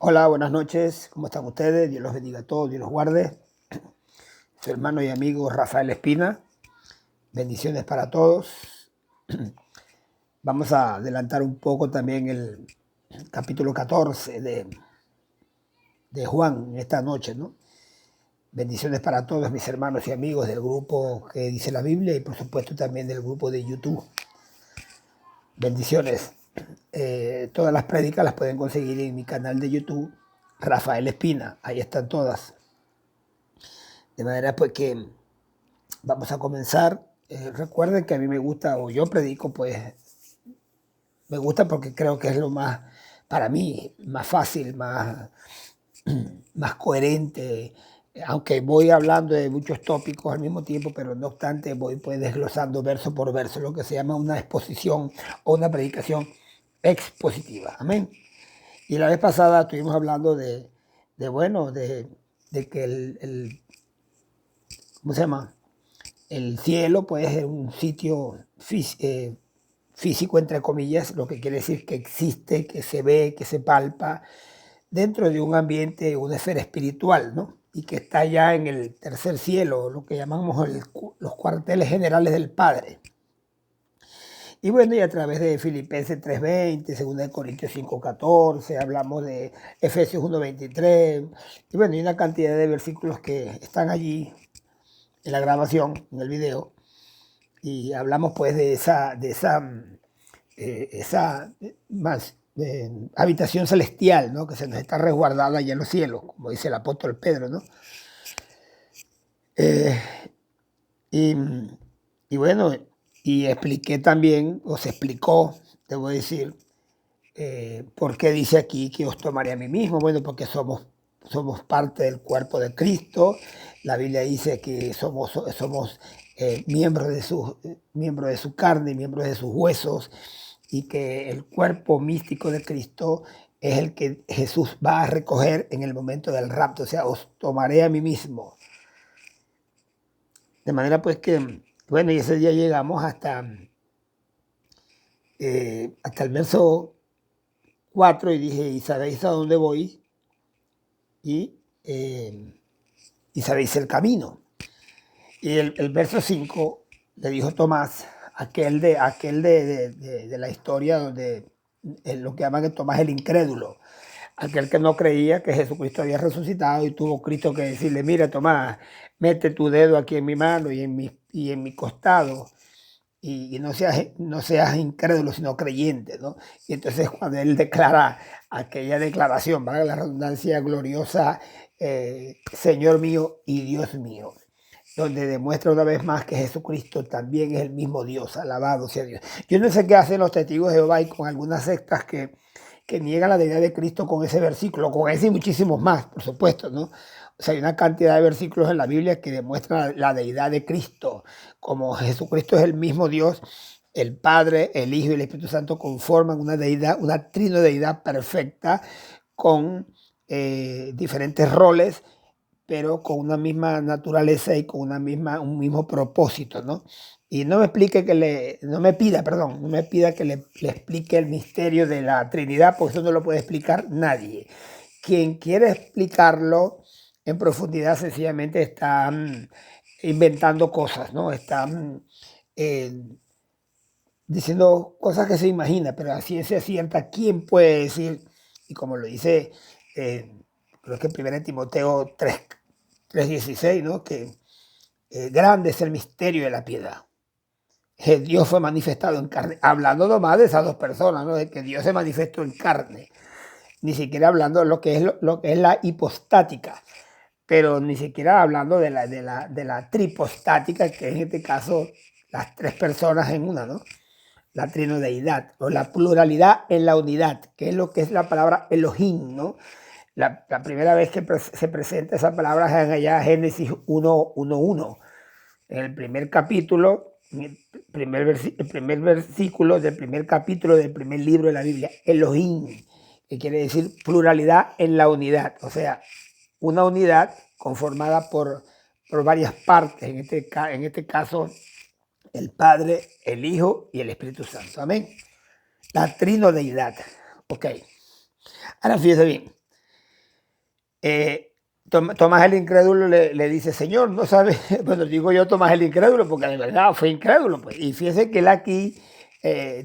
Hola, buenas noches. ¿Cómo están ustedes? Dios los bendiga a todos, Dios los guarde. Su hermano y amigo Rafael Espina. Bendiciones para todos. Vamos a adelantar un poco también el capítulo 14 de Juan esta noche, ¿no? Bendiciones para todos mis hermanos y amigos del grupo que dice la Biblia y por supuesto también del grupo de YouTube. Bendiciones. Todas las prédicas las pueden conseguir en mi canal de YouTube, Rafael Espina. Ahí están todas. De manera pues que vamos a comenzar. Recuerden que a mí me gusta, o yo predico, pues me gusta porque creo que es lo más, para mí, más fácil, más coherente. Aunque voy hablando de muchos tópicos al mismo tiempo, pero no obstante voy pues desglosando verso por verso, lo que se llama una exposición o una predicación expositiva. Amén. Y la vez pasada estuvimos hablando de que ¿cómo se llama? El cielo pues es un sitio físico, entre comillas, lo que quiere decir que existe, que se ve, que se palpa, dentro de un ambiente, una esfera espiritual, ¿no? Y que está ya en el tercer cielo, lo que llamamos los cuarteles generales del Padre. Y bueno, y a través de Filipenses 3:20, 2 Corintios 5:14, hablamos de Efesios 1:23, y bueno, hay una cantidad de versículos que están allí en la grabación, en el video, y hablamos pues de esa más, habitación celestial, ¿no? Que se nos está resguardada allá en los cielos, como dice el apóstol Pedro, ¿no? Eh, y, y bueno, y expliqué también, o se explicó, debo decir, por qué dice aquí que os tomaré a mí mismo. Bueno, porque somos parte del cuerpo de Cristo. La Biblia dice que somos miembros de su carne, miembros de sus huesos, y que el cuerpo místico de Cristo es el que Jesús va a recoger en el momento del rapto. O sea, os tomaré a mí mismo. De manera pues que, bueno, y ese día llegamos hasta el verso 4 y dije, ¿y sabéis a dónde voy? Y sabéis el camino. Y el verso 5 le dijo Tomás, aquel de la historia donde lo que llaman Tomás el incrédulo, aquel que no creía que Jesucristo había resucitado y tuvo Cristo que decirle, mira Tomás, mete tu dedo aquí en mi mano y en mi costado, y no seas incrédulo, sino creyente, ¿no? Y entonces cuando él declara aquella declaración, para la redundancia gloriosa, Señor mío y Dios mío, donde demuestra una vez más que Jesucristo también es el mismo Dios, alabado sea Dios. Yo no sé qué hacen los testigos de Jehová y con algunas sectas que niegan la deidad de Cristo con ese versículo, con ese y muchísimos más, por supuesto, ¿no? O sea, hay una cantidad de versículos en la Biblia que demuestran la deidad de Cristo, como Jesucristo es el mismo Dios, el Padre, el Hijo y el Espíritu Santo conforman una deidad, una trinodeidad perfecta con diferentes roles, pero con una misma naturaleza y con un mismo propósito, ¿no? Y no me explique no me pida que le explique el misterio de la Trinidad, porque eso no lo puede explicar nadie. Quien quiere explicarlo en profundidad sencillamente está inventando cosas, ¿no? Está diciendo cosas que se imagina, pero a ciencia cierta, ¿quién puede decir? Y como lo dice, creo que en 1 Timoteo 3:16, ¿no? Que grande es el misterio de la piedad. Que Dios fue manifestado en carne, hablando nomás de esas dos personas, ¿no? De que Dios se manifestó en carne, ni siquiera hablando de lo que es la hipostática, pero ni siquiera hablando de la tripostática, que en este caso las tres personas en una, ¿no? La trinodeidad o la pluralidad en la unidad, que es lo que es la palabra Elohim, ¿no? La primera vez que se presenta esa palabra es en allá Génesis 1:1. En el primer capítulo, el primer versículo del primer capítulo del primer libro de la Biblia, Elohim, que quiere decir pluralidad en la unidad, o sea, una unidad conformada por varias partes, en este caso el Padre, el Hijo y el Espíritu Santo. Amén. La trinodeidad. Ok. Ahora fíjese bien. Eh, Tomás el incrédulo le dice, Señor, no sabe, bueno, digo yo Tomás el incrédulo, porque de verdad fue incrédulo, pues. Y fíjese que él aquí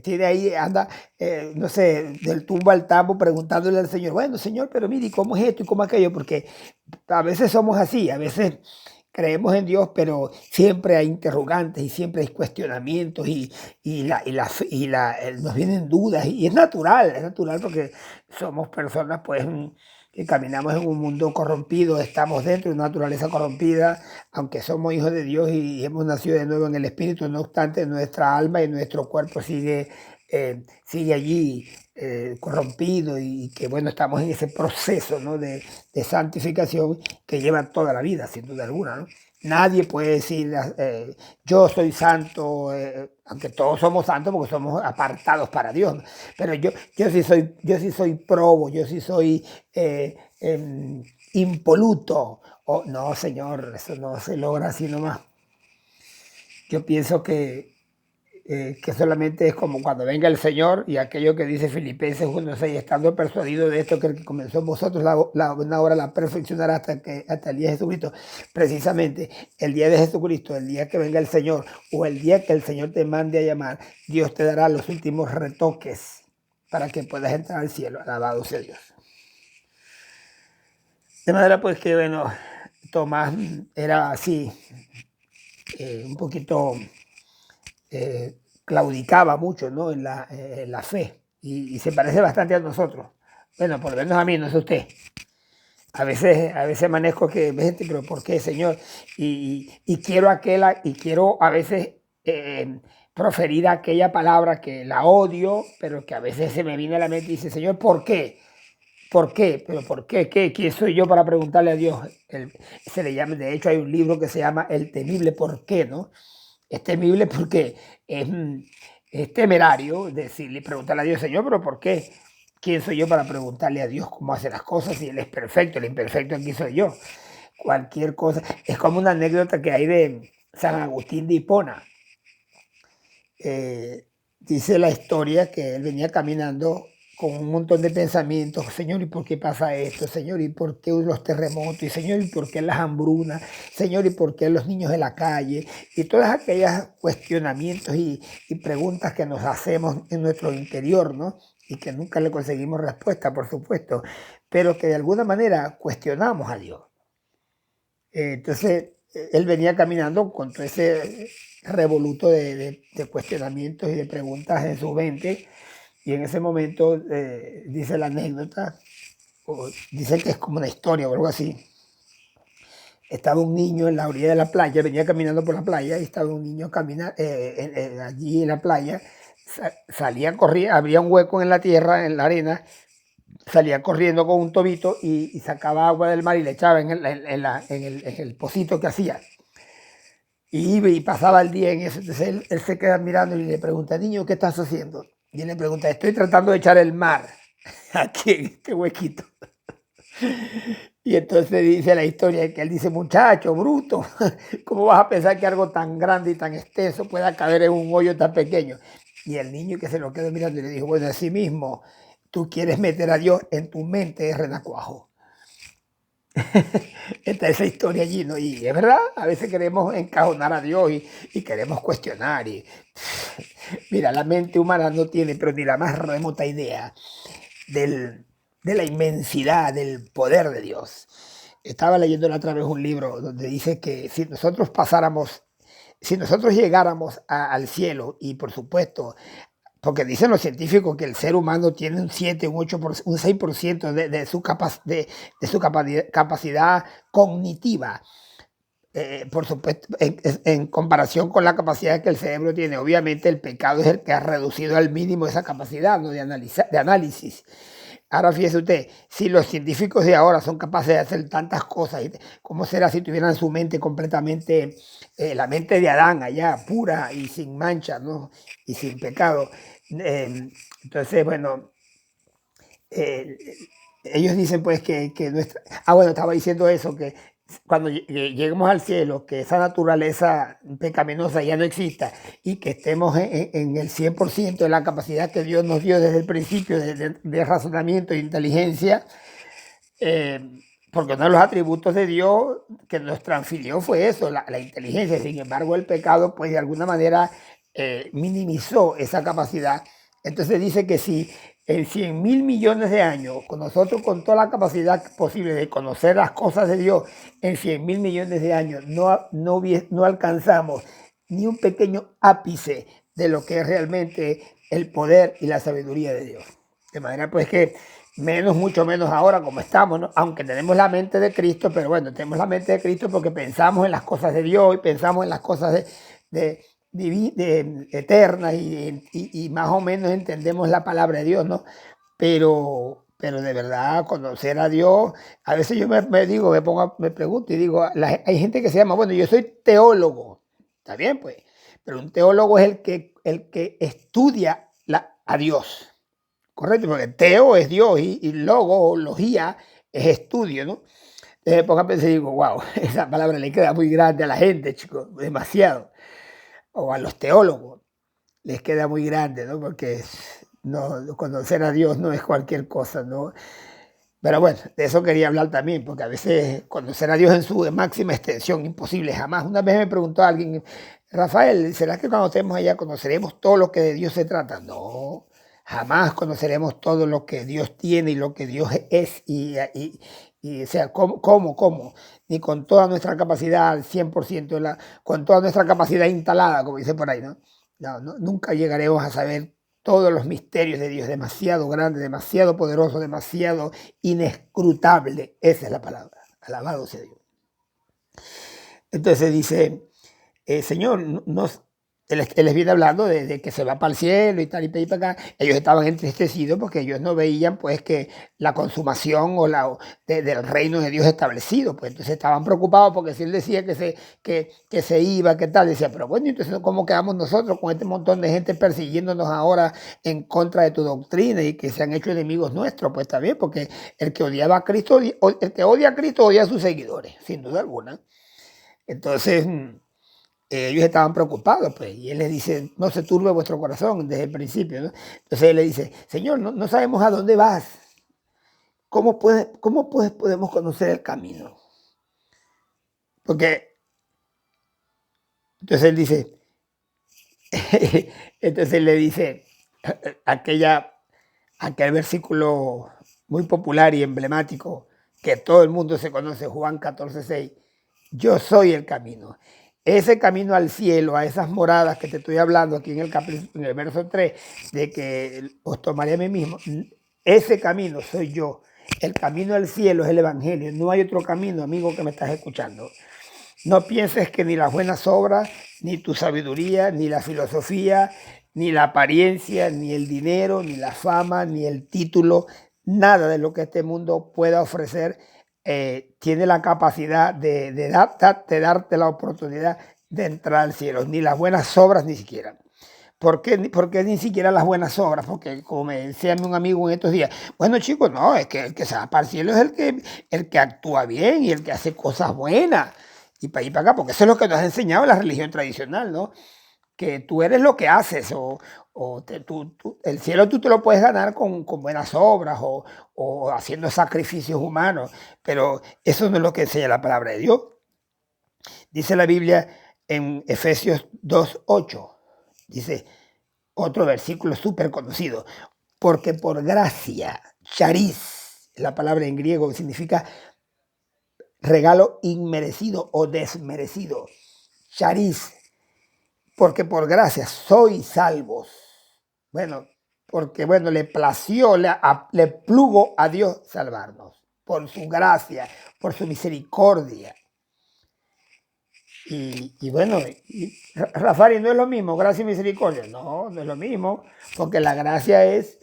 tiene ahí, anda, no sé, del tumbo al tambo preguntándole al Señor, bueno, Señor, pero mire, ¿cómo es esto y cómo aquello? Porque a veces somos así, a veces creemos en Dios, pero siempre hay interrogantes y siempre hay cuestionamientos nos vienen dudas y es natural porque somos personas pues que caminamos en un mundo corrompido, estamos dentro de una naturaleza corrompida, aunque somos hijos de Dios y hemos nacido de nuevo en el Espíritu, no obstante nuestra alma y nuestro cuerpo sigue allí corrompido y que bueno, estamos en ese proceso, ¿no? de santificación que lleva toda la vida, sin duda alguna, ¿no? Nadie puede decir, yo soy santo, aunque todos somos santos porque somos apartados para Dios, ¿no? Pero yo sí soy probo, yo sí soy impoluto. Oh, no, Señor, eso no se logra así nomás. Yo pienso que solamente es como cuando venga el Señor y aquello que dice Filipenses 1:6, estando persuadido de esto, que el que comenzó en vosotros una obra la perfeccionará hasta el día de Jesucristo. Precisamente el día de Jesucristo, el día que venga el Señor o el día que el Señor te mande a llamar, Dios te dará los últimos retoques para que puedas entrar al cielo. Alabado sea Dios. De manera pues que, bueno, Tomás era así, un poquito claudicaba mucho, ¿no? en la fe y se parece bastante a nosotros. Bueno, por lo menos a mí, no sé usted. A veces amanezco que, gente, pero ¿por qué, Señor? Y quiero a veces proferir aquella palabra que la odio, pero que a veces se me viene a la mente y dice, Señor, ¿por qué? ¿Por qué? ¿Pero por qué? ¿Quién soy yo para preguntarle a Dios? Se le llama, de hecho hay un libro que se llama El temible por qué, ¿no? Es temible porque es, es temerario decirle, preguntarle a Dios, Señor, pero ¿por qué? ¿Quién soy yo para preguntarle a Dios cómo hace las cosas si Él es perfecto? El imperfecto aquí soy yo. Cualquier cosa. Es como una anécdota que hay de San Agustín de Hipona. Dice la historia que él venía caminando con un montón de pensamientos, Señor, ¿y por qué pasa esto? Señor, ¿y por qué los terremotos? Y Señor, ¿y por qué las hambrunas? Señor, ¿y por qué los niños de la calle? Y todas aquellas cuestionamientos y preguntas que nos hacemos en nuestro interior, ¿no? Y que nunca le conseguimos respuesta, por supuesto, pero que de alguna manera cuestionamos a Dios. Entonces, él venía caminando con todo ese revoluto de cuestionamientos y de preguntas en su mente, y en ese momento dice la anécdota, o dice que es como una historia o algo así. Estaba un niño en la orilla de la playa, venía caminando por la playa y estaba un niño allí en la playa, salía corriendo, había un hueco en la tierra, en la arena, salía corriendo con un tobito y sacaba agua del mar y le echaba en el pocito que hacía. Y iba y pasaba el día en eso. Entonces él se queda mirando y le pregunta, niño, ¿qué estás haciendo? Y él le pregunta, estoy tratando de echar el mar aquí en este huequito. Y entonces dice la historia que él dice, muchacho, bruto, ¿cómo vas a pensar que algo tan grande y tan extenso pueda caber en un hoyo tan pequeño? Y el niño que se lo quedó mirando y le dijo, bueno, así mismo, tú quieres meter a Dios en tu mente de renacuajo. Está esa historia allí, ¿no? Y es verdad, a veces queremos encajonar a Dios y queremos cuestionar. Mira, la mente humana no tiene pero ni la más remota idea de la inmensidad, del poder de Dios. Estaba leyendo la otra vez un libro donde dice que si nosotros llegáramos al cielo y por supuesto, porque dicen los científicos que el ser humano tiene un 7, un 8, un 6% de su capacidad cognitiva, por supuesto, en comparación con la capacidad que el cerebro tiene. Obviamente el pecado es el que ha reducido al mínimo esa capacidad, ¿no? de análisis. Ahora fíjese usted, si los científicos de ahora son capaces de hacer tantas cosas, ¿cómo será si tuvieran su mente completamente, la mente de Adán allá, pura y sin mancha, ¿no? Y sin pecado? Entonces, bueno, eh, ellos dicen pues que nuestra... bueno, estaba diciendo eso, que cuando lleguemos al cielo, que esa naturaleza pecaminosa ya no exista y que estemos en el 100% de la capacidad que Dios nos dio desde el principio de razonamiento e inteligencia, porque uno de los atributos de Dios que nos transfirió fue eso, la inteligencia. Sin embargo, el pecado, pues de alguna manera minimizó esa capacidad. Entonces dice que si en 100.000 millones de años, con nosotros con toda la capacidad posible de conocer las cosas de Dios, en 100.000 millones de años no alcanzamos ni un pequeño ápice de lo que es realmente el poder y la sabiduría de Dios. De manera pues que mucho menos ahora como estamos, ¿no? Aunque tenemos la mente de Cristo, pero bueno, tenemos la mente de Cristo porque pensamos en las cosas de Dios y pensamos en las cosas eternas y más o menos entendemos la palabra de Dios, ¿no? Pero de verdad, conocer a Dios, a veces yo me pregunto y digo, hay gente que se llama, bueno, yo soy teólogo, está bien, pues, pero un teólogo es el que estudia a Dios. Correcto, porque teo es Dios y logo o logía es estudio, ¿no? Entonces, por ejemplo, digo, wow, esa palabra le queda muy grande a la gente, chicos, demasiado. O a los teólogos les queda muy grande, ¿no? Porque no, conocer a Dios no es cualquier cosa, ¿no? Pero bueno, de eso quería hablar también, porque a veces conocer a Dios en su máxima extensión, imposible, jamás. Una vez me preguntó alguien, Rafael, ¿será que cuando estemos allá conoceremos todo lo que de Dios se trata? No, jamás conoceremos todo lo que Dios tiene y lo que Dios es, o sea, ¿cómo? Ni con toda nuestra capacidad al 100%, con toda nuestra capacidad instalada, como dice por ahí, ¿no? No, nunca llegaremos a saber todos los misterios de Dios, demasiado grande, demasiado poderoso, demasiado inescrutable. Esa es la palabra. Alabado sea Dios. Entonces dice, Señor, él les viene hablando de que se va para el cielo y tal y para acá. Ellos estaban entristecidos porque ellos no veían pues que la consumación del reino de Dios establecido. Pues entonces estaban preocupados porque si él decía que se iba, que tal, decía, pero bueno, entonces ¿cómo quedamos nosotros con este montón de gente persiguiéndonos ahora en contra de tu doctrina y que se han hecho enemigos nuestros? Pues está bien, porque el que odiaba a Cristo, el que odia a Cristo odia a sus seguidores, sin duda alguna. Entonces ellos estaban preocupados, pues, y él les dice, no se turbe vuestro corazón desde el principio, ¿no? Entonces él le dice, Señor, no sabemos a dónde vas. ¿Cómo podemos conocer el camino? Porque, entonces él dice, entonces él le dice aquel versículo muy popular y emblemático que todo el mundo se conoce, Juan 14:6, yo soy el camino. Ese camino al cielo, a esas moradas que te estoy hablando aquí en el verso 3, de que os tomaré a mí mismo, ese camino soy yo. El camino al cielo es el evangelio. No hay otro camino, amigo que me estás escuchando. No pienses que ni las buenas obras, ni tu sabiduría, ni la filosofía, ni la apariencia, ni el dinero, ni la fama, ni el título, nada de lo que este mundo pueda ofrecer tiene la capacidad de darte la oportunidad de entrar al cielo, ni las buenas obras ni siquiera. ¿Por qué ni siquiera las buenas obras? Porque como me decía un amigo en estos días, bueno chicos, no, es que el que se va para el cielo es el que actúa bien y el que hace cosas buenas. Y para ir para acá, porque eso es lo que nos ha enseñado la religión tradicional, ¿no? Que tú eres lo que haces, el cielo tú te lo puedes ganar con buenas obras o haciendo sacrificios humanos, pero eso no es lo que enseña la palabra de Dios. Dice la Biblia en Efesios 2:8, dice otro versículo súper conocido, porque por gracia, charis, la palabra en griego que significa regalo inmerecido o desmerecido, charis, porque por gracia sois salvos. Bueno, porque bueno, le plació, le plugo a Dios salvarnos, por su gracia, por su misericordia. Y bueno, Rafael, no es lo mismo, gracia y misericordia. No es lo mismo, porque la gracia es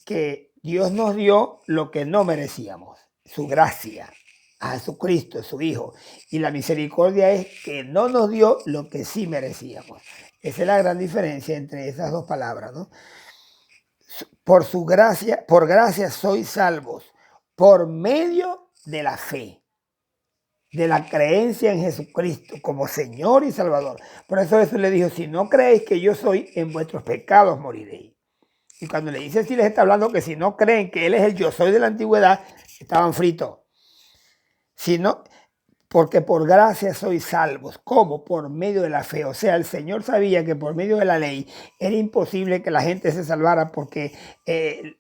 que Dios nos dio lo que no merecíamos, su gracia, a Jesucristo, su Hijo. Y la misericordia es que no nos dio lo que sí merecíamos. Esa es la gran diferencia entre esas dos palabras, ¿no? Por gracia sois salvos, por medio de la fe, de la creencia en Jesucristo como Señor y Salvador. Por eso Jesús le dijo, si no creéis que yo soy, en vuestros pecados moriréis. Y cuando le dice así, les está hablando que si no creen que Él es el yo soy de la antigüedad, estaban fritos. sino porque por gracia sois salvos. ¿Cómo? Por medio de la fe. O sea, el Señor sabía que por medio de la ley era imposible que la gente se salvara porque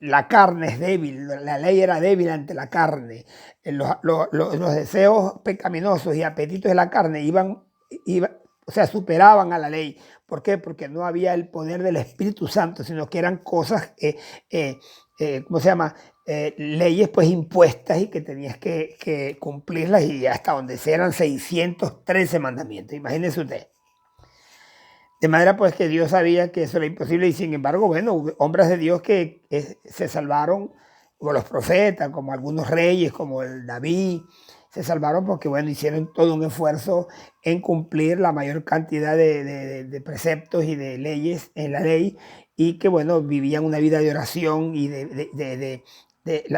la carne es débil, la ley era débil ante la carne. Los deseos pecaminosos y apetitos de la carne o sea, superaban a la ley. ¿Por qué? Porque no había el poder del Espíritu Santo, sino que eran cosas, ¿cómo se llama? Leyes pues impuestas y que tenías que cumplirlas, y hasta donde eran 613 mandamientos. Imagínense usted. De manera pues que Dios sabía que eso era imposible, y sin embargo, bueno, hubo hombres de Dios que se salvaron, como los profetas, como algunos reyes, como el David, se salvaron porque, bueno, hicieron todo un esfuerzo en cumplir la mayor cantidad de preceptos y de leyes en la ley, y que, bueno, vivían una vida de oración y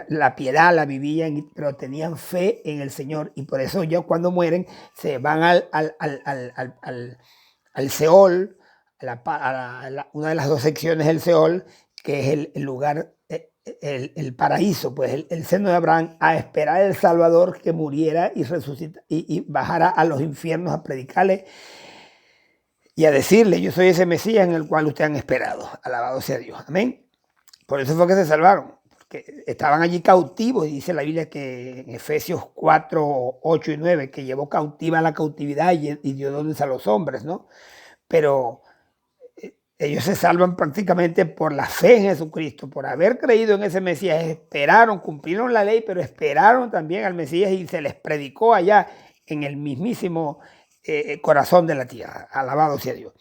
la piedad la vivían, pero tenían fe en el Señor, y por eso ya cuando mueren se van al Seol, una de las dos secciones del Seol, que es el lugar, el paraíso, pues el seno de Abraham, a esperar el Salvador que muriera y resucita y bajara a los infiernos a predicarle y a decirle: yo soy ese Mesías en el cual ustedes han esperado. Alabado sea Dios. Amén. Por eso fue que se salvaron, porque estaban allí cautivos, y dice la Biblia que en Efesios 4, 8 y 9, que llevó cautiva la cautividad y dio dones a los hombres, ¿no? Pero ellos se salvan prácticamente por la fe en Jesucristo, por haber creído en ese Mesías. Esperaron, cumplieron la ley, pero esperaron también al Mesías, y se les predicó allá en el mismísimo corazón de la tierra. Alabado sea Dios.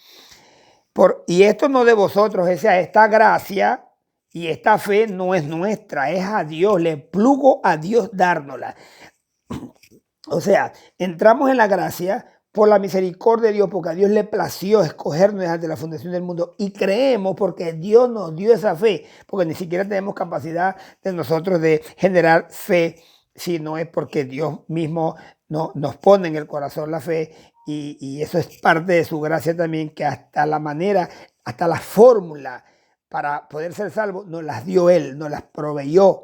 Y esto no de vosotros, o sea, esta gracia y esta fe no es nuestra, es a Dios, le plugo a Dios dárnosla. O sea, entramos en la gracia por la misericordia de Dios, porque a Dios le plació escogernos desde la fundación del mundo, y creemos porque Dios nos dio esa fe, porque ni siquiera tenemos capacidad de nosotros de generar fe, si no es porque Dios mismo nos pone en el corazón la fe, y eso es parte de su gracia también, que hasta la manera, hasta la fórmula para poder ser salvos nos las dio Él, nos las proveyó.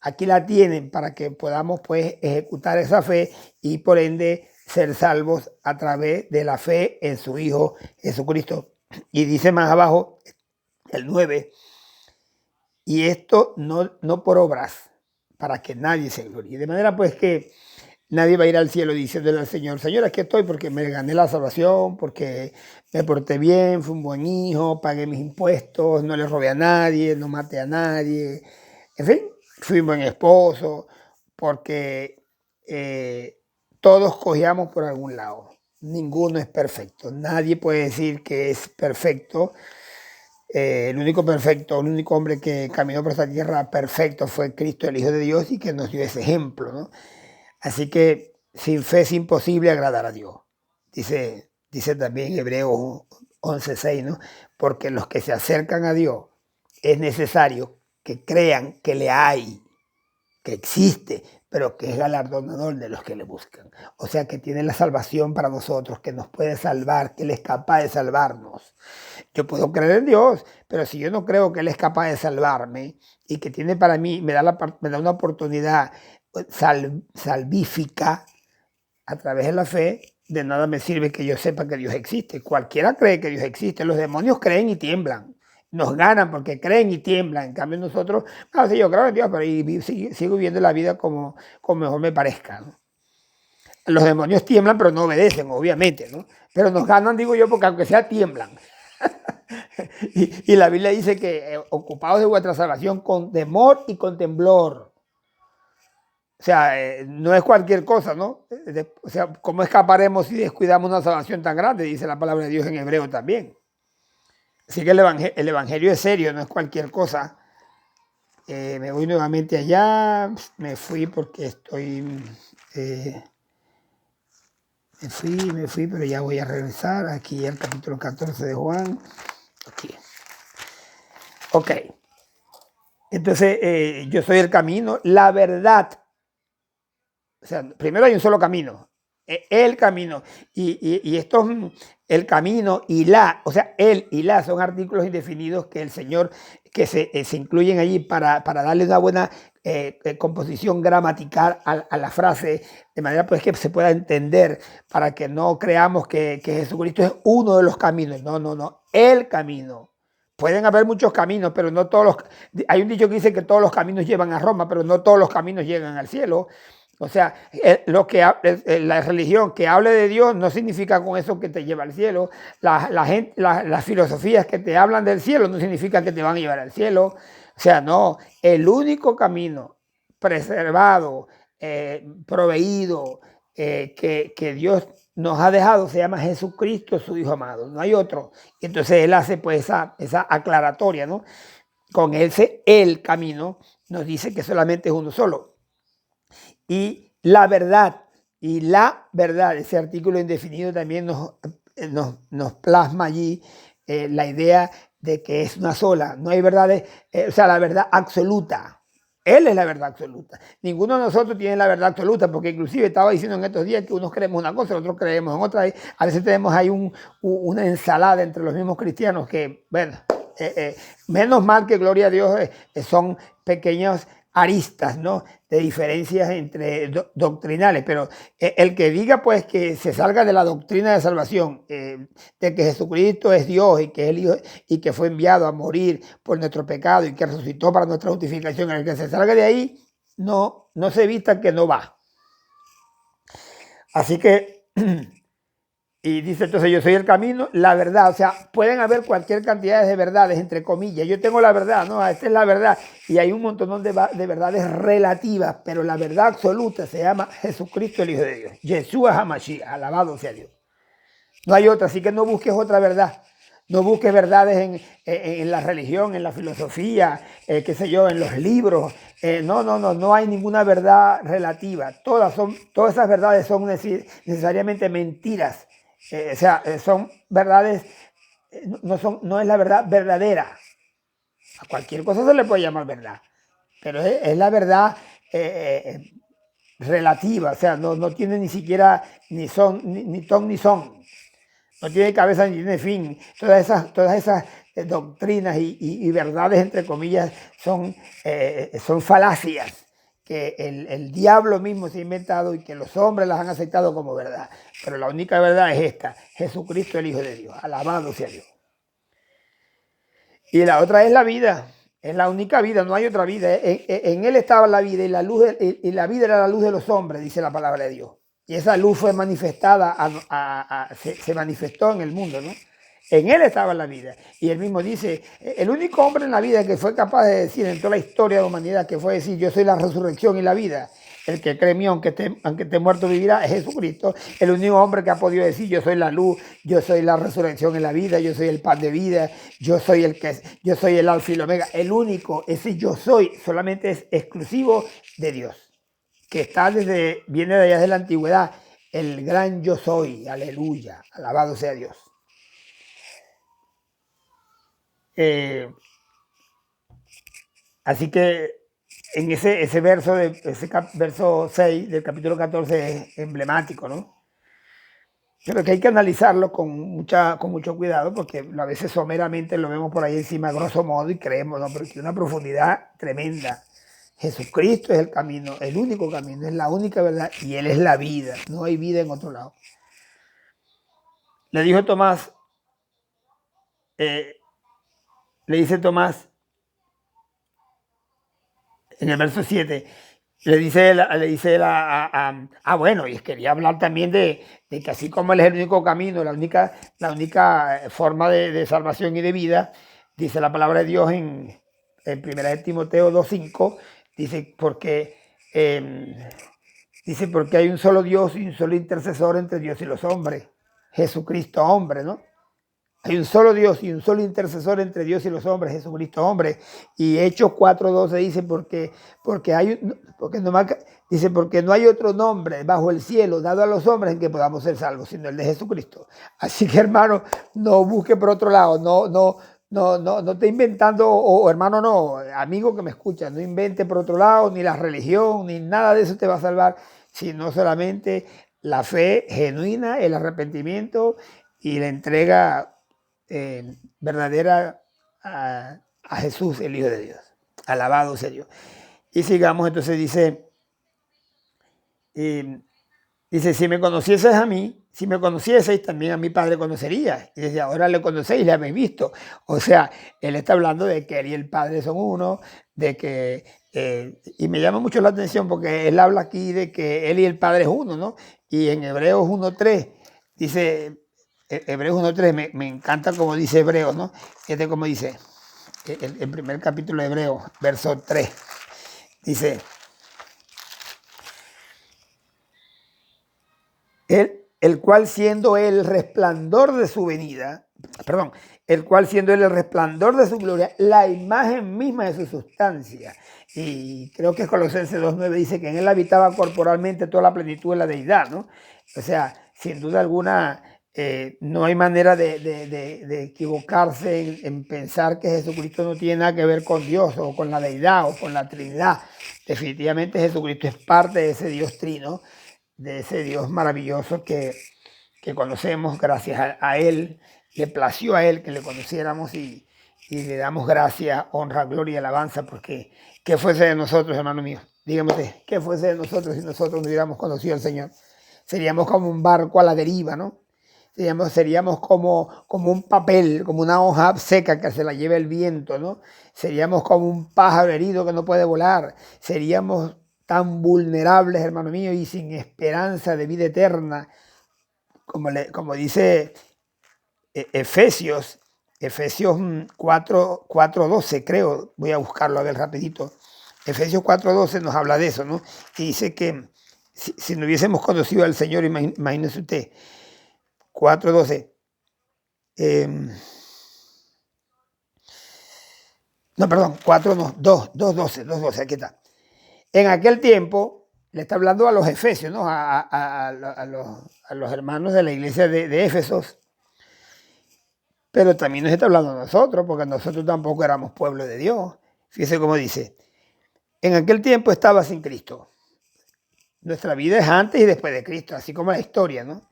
Aquí la tienen para que podamos pues ejecutar esa fe y por ende ser salvos a través de la fe en su Hijo Jesucristo. Y dice más abajo, el 9, y esto no por obras, para que nadie se gloríe. De manera pues que nadie va a ir al cielo diciéndole al Señor: Señor, aquí estoy porque me gané la salvación, porque me porté bien, fui un buen hijo, pagué mis impuestos, no le robé a nadie, no maté a nadie, en fin, fui un buen esposo, porque todos cogíamos por algún lado. Ninguno es perfecto. Nadie puede decir que es perfecto. El único perfecto, el único hombre que caminó por esta tierra perfecto fue Cristo, el Hijo de Dios, y que nos dio ese ejemplo, ¿no? Así que sin fe es imposible agradar a Dios. Dice también Hebreos 11:6, ¿no? Porque los que se acercan a Dios es necesario que crean que le hay, que existe, pero que es galardonador de los que le buscan. O sea, que tiene la salvación para nosotros, que nos puede salvar, que Él es capaz de salvarnos. Yo puedo creer en Dios, pero si yo no creo que Él es capaz de salvarme y que tiene para mí, me da una oportunidad salvífica a través de la fe, de nada me sirve que yo sepa que Dios existe. Cualquiera cree que Dios existe. Los demonios creen y tiemblan. Nos ganan porque creen y tiemblan. En cambio nosotros, sí, yo creo en Dios, pero sigo viviendo la vida como mejor me parezca, ¿no? Los demonios tiemblan, pero no obedecen, obviamente, ¿no? Pero nos ganan, digo yo, porque aunque sea tiemblan. y la Biblia dice que ocupados de vuestra salvación con temor y con temblor. O sea, no es cualquier cosa, ¿no? O sea, ¿cómo escaparemos si descuidamos una salvación tan grande? Dice la palabra de Dios en Hebreo también. Así que el evangelio es serio, no es cualquier cosa. Me voy nuevamente allá. Me fui porque me fui, pero ya voy a regresar. Aquí al capítulo 14 de Juan. Aquí. Ok. Entonces, yo soy el camino, la verdad. O sea, primero hay un solo camino, el camino, y esto, el camino y o sea, él y la son artículos indefinidos que el Señor, que se incluyen allí para darle una buena composición gramatical a la frase, de manera pues que se pueda entender, para que no creamos que Jesucristo es uno de los caminos. No, no, no, el camino. Pueden haber muchos caminos, pero no todos los... Hay un dicho que dice que todos los caminos llevan a Roma, pero no todos los caminos llegan al cielo. O sea, la religión que hable de Dios no significa con eso que te lleva al cielo. Las filosofías que te hablan del cielo no significa que te van a llevar al cielo. O sea, no, el único camino preservado, proveído, que Dios nos ha dejado se llama Jesucristo, su Hijo amado. No hay otro. Y entonces Él hace pues esa aclaratoria, ¿no? Con ese el camino nos dice que solamente es uno solo. Y la verdad, ese artículo indefinido también nos plasma allí la idea de que es una sola, no hay verdades, o sea, la verdad absoluta. Él es la verdad absoluta. Ninguno de nosotros tiene la verdad absoluta, porque inclusive estaba diciendo en estos días que unos creemos una cosa, otros creemos en otra. A veces tenemos ahí una ensalada entre los mismos cristianos que, bueno, menos mal que, gloria a Dios, son pequeños aristas, ¿no?, de diferencias entre doctrinales, pero el que diga pues que se salga de la doctrina de salvación, de que Jesucristo es Dios y que es el Hijo y que fue enviado a morir por nuestro pecado y que resucitó para nuestra justificación, el que se salga de ahí no se vista que no va. Así que y dice entonces: yo soy el camino, la verdad. O sea, pueden haber cualquier cantidad de verdades, entre comillas. Yo tengo la verdad, no, esta es la verdad. Y hay un montón de verdades relativas, pero la verdad absoluta se llama Jesucristo, el Hijo de Dios. Yeshua HaMashiach, alabado sea Dios. No hay otra, así que no busques otra verdad. No busques verdades en la religión, en la filosofía, qué sé yo, en los libros. No hay ninguna verdad relativa. Todas esas verdades son necesariamente mentiras. O sea, son verdades, no es la verdad verdadera. A cualquier cosa se le puede llamar verdad, pero es la verdad relativa. O sea, no tiene ni siquiera ni son, ni ton ni son. No tiene cabeza ni tiene fin. Todas esas doctrinas y verdades, entre comillas, son falacias que el diablo mismo se ha inventado y que los hombres las han aceptado como verdad. Pero la única verdad es esta: Jesucristo, el Hijo de Dios. Alabado sea Dios. Y la otra es la vida. Es la única vida, no hay otra vida. En Él estaba la vida, y la vida era la luz de los hombres, dice la palabra de Dios. Y esa luz fue manifestada, se manifestó en el mundo, ¿no? En Él estaba la vida. Y Él mismo dice: el único hombre en la vida que fue capaz de decir en toda la historia de la humanidad, que fue decir: yo soy la resurrección y la vida. El que cree en mí, aunque esté muerto, vivirá, es Jesucristo. El único hombre que ha podido decir: yo soy la luz, yo soy la resurrección y la vida, yo soy el pan de vida, yo soy el alfa y el omega. El único, ese yo soy, solamente es exclusivo de Dios, que viene de allá de la antigüedad, el gran yo soy. Aleluya, alabado sea Dios. Así que en ese verso 6 del capítulo 14 es emblemático, ¿no? Pero que hay que analizarlo con mucho cuidado, porque a veces someramente lo vemos por ahí encima, grosso modo, y creemos, ¿no? Pero tiene una profundidad tremenda. Jesucristo es el camino, el único camino, es la única verdad, y Él es la vida. No hay vida en otro lado. Le dijo Tomás, le dice Tomás en el verso 7, le dice él bueno, y quería hablar también de que así como Él es el único camino, la única forma de salvación y de vida, dice la palabra de Dios en 1 Timoteo 2:5, dice porque hay un solo Dios y un solo intercesor entre Dios y los hombres, Jesucristo hombre, ¿no? Hay un solo Dios y un solo intercesor entre Dios y los hombres, Jesucristo hombre. Y Hechos 4:12 dice: porque no hay otro nombre bajo el cielo dado a los hombres en que podamos ser salvos, sino el de Jesucristo. Así que, hermano, no busque por otro lado, no esté inventando, o hermano, no, amigo que me escucha, no invente por otro lado, ni la religión, ni nada de eso te va a salvar, sino solamente la fe genuina, el arrepentimiento y la entrega verdadera a Jesús, el Hijo de Dios. Alabado sea Dios. Y sigamos, entonces dice, si me conocieses a mí, si me conocieseis, también a mi Padre conoceríais. Y desde ahora le conocéis, le habéis visto. O sea, él está hablando de que él y el Padre son uno, de que, y me llama mucho la atención porque él habla aquí de que él y el Padre es uno, ¿no? Y en Hebreos 1.3 dice, Hebreos 1.3, me encanta como dice Hebreos, ¿no? Fíjate cómo dice, el primer capítulo de Hebreos, verso 3, dice, el cual siendo el resplandor de su venida, perdón, el cual siendo él el resplandor de su gloria, la imagen misma de su sustancia. Y creo que Colosenses 2.9 dice que en él habitaba corporalmente toda la plenitud de la deidad, ¿no? O sea, sin duda alguna, no hay manera de equivocarse en pensar que Jesucristo no tiene nada que ver con Dios o con la deidad o con la Trinidad. Definitivamente Jesucristo es parte de ese Dios trino, de ese Dios maravilloso que conocemos. Gracias a Él, le plació a Él que le conociéramos y le damos gracias, honra, gloria y alabanza, porque ¿qué fuese de nosotros, hermano mío? Dígame usted, ¿qué fuese de nosotros si nosotros no hubiéramos conocido al Señor? Seríamos como un barco a la deriva, ¿no? Seríamos como un papel, como una hoja seca que se la lleva el viento, ¿no? Seríamos como un pájaro herido que no puede volar. Seríamos tan vulnerables, hermano mío, y sin esperanza de vida eterna, como dice Efesios 4:12, creo, voy a buscarlo a ver rapidito. Efesios 4:12 nos habla de eso, ¿no? Y dice que si no hubiésemos conocido al Señor, imagínese usted, 4:12. No, perdón, 4 no, 2:12, aquí está. En aquel tiempo, le está hablando a los efesios, ¿no? A los hermanos de la iglesia de Éfesos, pero también nos está hablando a nosotros, porque nosotros tampoco éramos pueblo de Dios. Fíjese cómo dice, en aquel tiempo estaba sin Cristo. Nuestra vida es antes y después de Cristo, así como la historia, ¿no?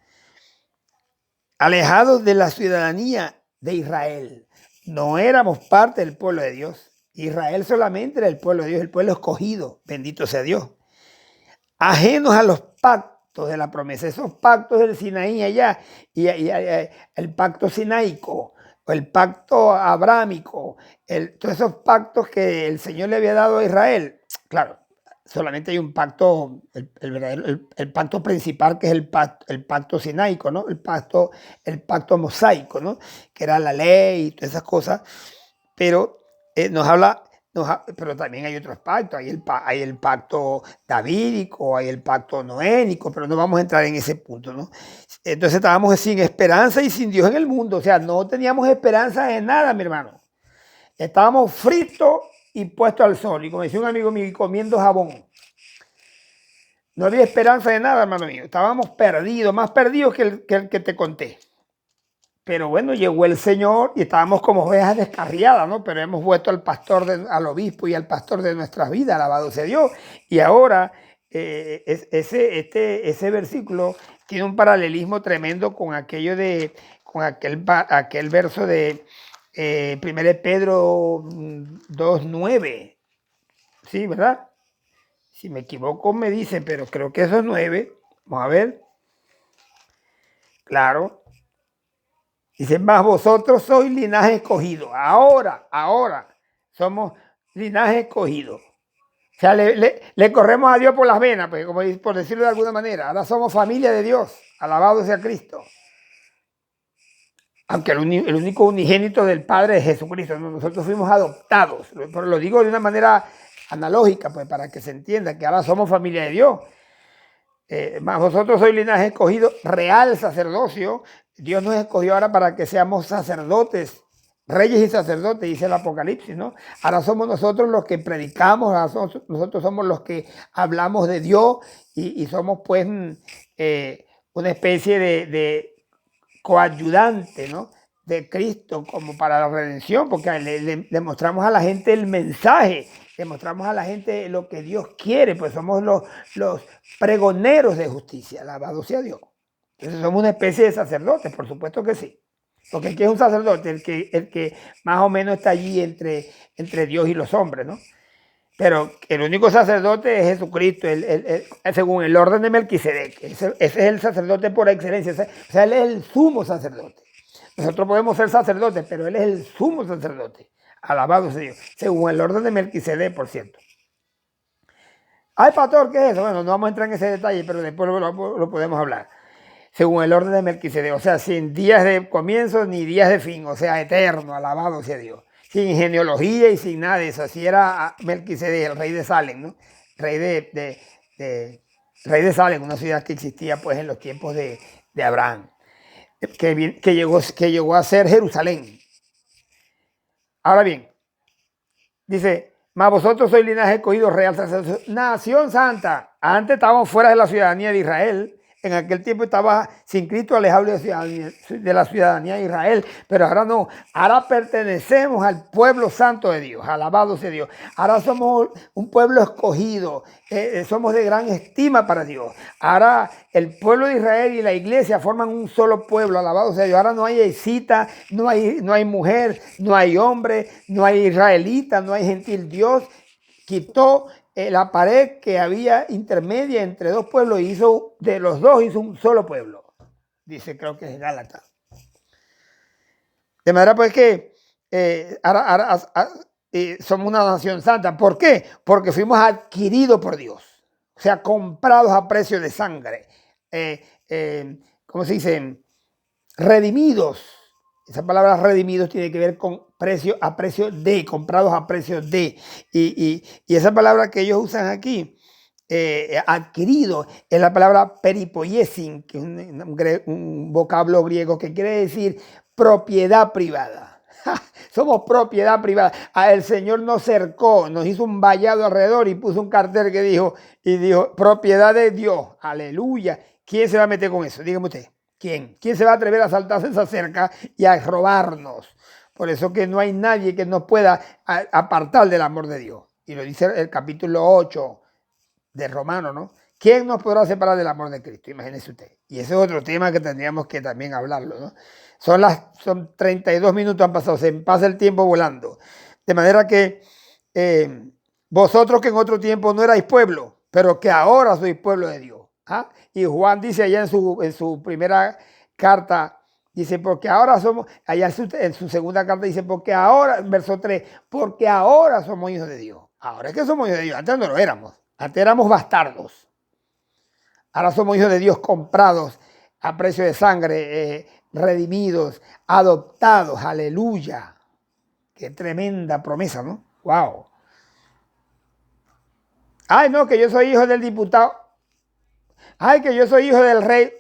Alejados de la ciudadanía de Israel. No éramos parte del pueblo de Dios. Israel solamente era el pueblo de Dios, el pueblo escogido, bendito sea Dios. Ajenos a los pactos de la promesa, esos pactos del Sinaí allá, y el pacto sinaico, o el pacto abrámico, todos esos pactos que el Señor le había dado a Israel. Claro, solamente hay un pacto, el pacto principal, que es el pacto sinaico, ¿no? El pacto mosaico, ¿no? Que era la ley y todas esas cosas. Pero pero también hay otros pactos. Hay el pacto davídico, hay el pacto noénico, pero no vamos a entrar en ese punto, ¿no? Entonces estábamos sin esperanza y sin Dios en el mundo. O sea, no teníamos esperanza en nada, mi hermano. Estábamos fritos y puestos al sol. Y como decía un amigo mío, comiendo jabón. No había esperanza de nada, hermano mío. Estábamos perdidos, más perdidos que el que te conté. Pero bueno, llegó el Señor y estábamos como ovejas descarriadas, ¿no? Pero hemos vuelto al pastor, al obispo y al pastor de nuestras vidas, alabado sea Dios. Y ahora ese versículo tiene un paralelismo tremendo con aquel verso de 1 Pedro 2:9. Sí, ¿verdad? Si me equivoco me dice, pero creo que eso es 9. Vamos a ver. Claro. Dice, más vosotros sois linaje escogido. Ahora somos linaje escogido. O sea, le corremos a Dios por las venas, pues, como por decirlo de alguna manera. Ahora somos familia de Dios. Alabado sea Cristo. Aunque el único unigénito del Padre es Jesucristo. Nosotros fuimos adoptados. Pero lo digo de una manera analógica, pues, para que se entienda que ahora somos familia de Dios. Más vosotros sois linaje escogido, real sacerdocio. Dios nos escogió ahora para que seamos sacerdotes, reyes y sacerdotes, dice el Apocalipsis, ¿no? Ahora somos nosotros los que predicamos, nosotros somos los que hablamos de Dios y somos pues una especie de coayudante, ¿no? De Cristo como para la redención, porque le mostramos a la gente el mensaje, le mostramos a la gente lo que Dios quiere, pues somos los pregoneros de justicia, alabado sea Dios. Entonces somos una especie de sacerdotes, por supuesto que sí. Porque el que es un sacerdote, el que más o menos está allí entre Dios y los hombres, ¿no? Pero el único sacerdote es Jesucristo, según el orden de Melquisedec. Ese es el sacerdote por excelencia. O sea, él es el sumo sacerdote. Nosotros podemos ser sacerdotes, pero él es el sumo sacerdote. Alabado sea Dios. Según el orden de Melquisedec, por cierto. Ay, pastor, ¿qué es eso? Bueno, no vamos a entrar en ese detalle, pero después lo podemos hablar. Según el orden de Melquisedec, o sea, sin días de comienzo ni días de fin, o sea, eterno, alabado sea Dios. Sin genealogía y sin nada de eso. Así era Melquisedec, el rey de Salem, ¿no? Rey rey de Salem, una ciudad que existía pues en los tiempos de Abraham, que llegó a ser Jerusalén. Ahora bien, dice, mas vosotros sois linaje escogido, real sacerdocio, nación santa. Antes estábamos fuera de la ciudadanía de Israel. En aquel tiempo estaba sin Cristo, alejado de la ciudadanía de Israel. Pero ahora no. Ahora pertenecemos al pueblo santo de Dios. Alabado sea Dios. Ahora somos un pueblo escogido. Somos de gran estima para Dios. Ahora el pueblo de Israel y la iglesia forman un solo pueblo. Alabado sea Dios. Ahora no hay escita, no hay mujer, no hay hombre, no hay israelita, no hay gentil. Dios quitó la pared que había intermedia entre dos pueblos y hizo de los dos hizo un solo pueblo. Dice, creo que es Gálatas. De manera pues que somos una nación santa. ¿Por qué? Porque fuimos adquiridos por Dios. O sea, comprados a precio de sangre. ¿Cómo se dice? Redimidos. Esa palabra redimidos tiene que ver con a precio de, comprados a precio de. Y esa palabra que ellos usan aquí, adquirido, es la palabra peripoiesin, que es un vocablo griego que quiere decir propiedad privada. Somos propiedad privada. El Señor nos cercó, nos hizo un vallado alrededor y puso un cartel que dijo, propiedad de Dios. Aleluya. ¿Quién se va a meter con eso? Dígame usted. ¿Quién? ¿Quién se va a atrever a saltarse esa cerca y a robarnos? Por eso que no hay nadie que nos pueda apartar del amor de Dios. Y lo dice el capítulo 8 de Romanos, ¿no? ¿Quién nos podrá separar del amor de Cristo? Imagínese usted. Y ese es otro tema que tendríamos que también hablarlo, ¿no? Son 32 minutos han pasado, se pasa el tiempo volando. De manera que vosotros que en otro tiempo no erais pueblo, pero que ahora sois pueblo de Dios. ¿Ah? Y Juan dice allá en su primera carta, dice, porque ahora somos, allá en su segunda carta dice, porque ahora, verso 3, porque ahora somos hijos de Dios. Ahora es que somos hijos de Dios, antes no lo éramos, antes éramos bastardos. Ahora somos hijos de Dios comprados a precio de sangre, redimidos, adoptados, aleluya. Qué tremenda promesa, ¿no? Wow. Ay, no, que yo soy hijo del diputado. Ay, que yo soy hijo del rey.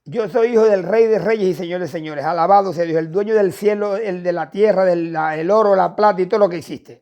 Yo soy hijo del rey de reyes y señores de señores. Alabado sea Dios, el dueño del cielo, el de la tierra, el oro, la plata y todo lo que existe.